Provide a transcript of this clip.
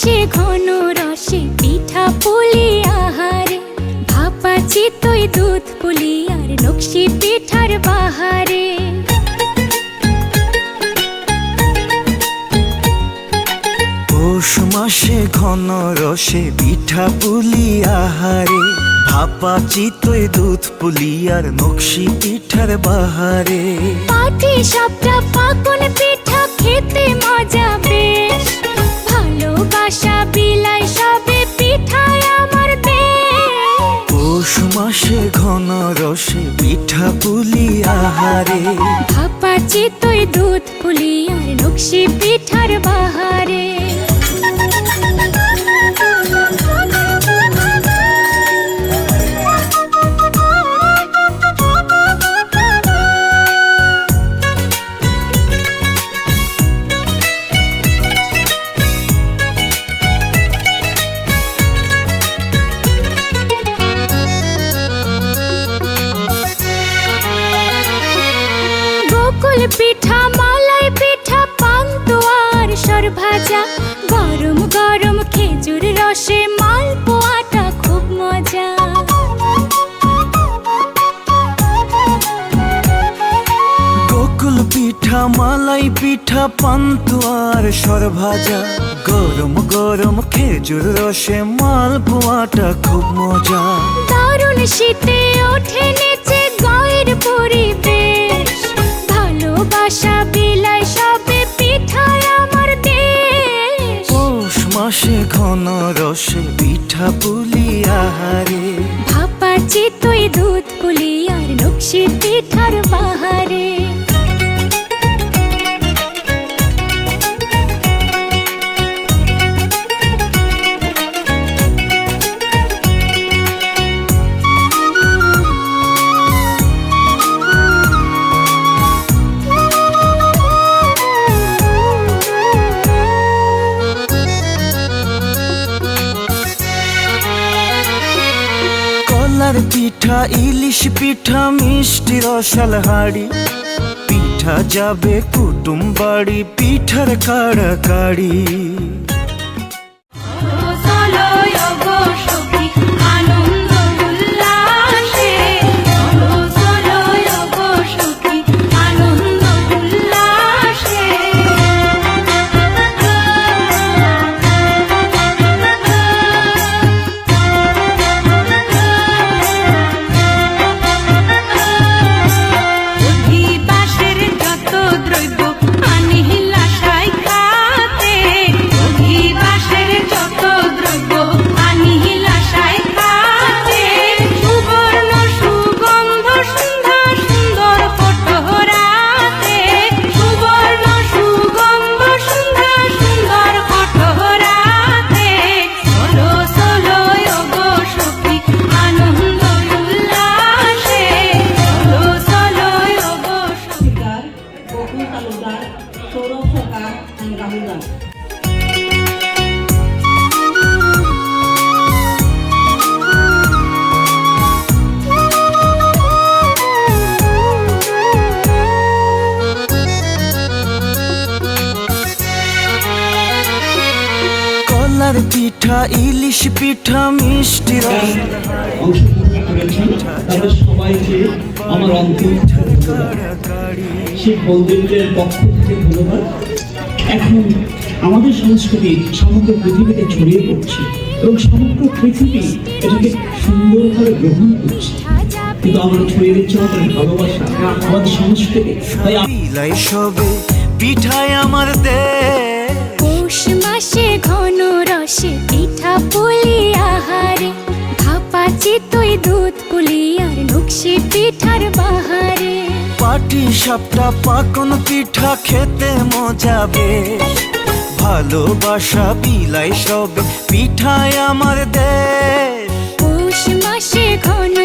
মাসে ঘন রসে পিঠা পুলি আহারে, ভাপা চিতই দুধ পুলি আর নকশি পিঠার বাহারে। পৌষ মাসে ঘন রসে পিঠা পুলি আহারে, ভাপা চিতই দুধ পুলি আর নকশি পিঠার বাহারে। পাটি সাপটা পাকন পিঠা খেতে মজা বেশ, ভালোবাসা বিলাই সবে পিঠায় আমার দেশ। পৌষ মাসে ঘন রসে পিঠা পুলি আহারে, ভাপা চিতই দুধ পুলি আর নকশি পিঠার বাহারে। গোকুল পিঠা মালাই পিঠা পান্তুয়ার সরভাজা, গরম গরম খেজুর রসে মালপোয়াটা খুব মজা। গোকুল পিঠা মালাই পিঠা পান্তুয়ার সরভাজা, গরম গরম খেজুর রসে মালপোয়াটা খুব মজা। দারুণ শীতে ওঠে নেচে গায়ের পরিবেশ, ভালোবাসা বিলাই সবে পিঠায় আমার দেশ। পৌষ মাসে ঘন রসে পিঠা পুলি আহারে, ভাপা চিতই দুধ পুলি আর নকশি পিঠার বাহারে। কলার পিঠা ইলিশ পিঠা মিষ্টি রসাল হাড়ি, পিঠা যাবে কুটুম বাড়ি পিঠার কাড়াকাড়ি। কলার পিঠা ইলিশ পিঠা মিষ্টি রসাল অংশগ্রহণ করেছেন তাদের সবাইকে আমার অন্তর সেই বন্ধুদের পক্ষ থেকে ধন্যবাদ। এখন আমাদের সংস্কৃতি সমগ্র পৃথিবীতে ছড়িয়ে পড়ছে এবং সমগ্র পৃথিবী এটাকে সুন্দরভাবে গ্রহণ করছে, কিন্তু আমরা ছড়িয়ে দিচ্ছি আমাদের ভালোবাসা, আমাদের সংস্কৃতি। তাই বিলাই সবে পিঠায় আমার দেশ। পৌষ মাসে ঘন রসে পিঠা পুলি আহারে, ভাপা চিতই দুধ পুলি আর নকশি পিঠার বাহারে। পাটি সাপটা পাকন পিঠা খেতে মজা বেশ, ভালোবাসা বিলাই সবে পিঠায় আমার দেশ। পৌষ মাসে ঘন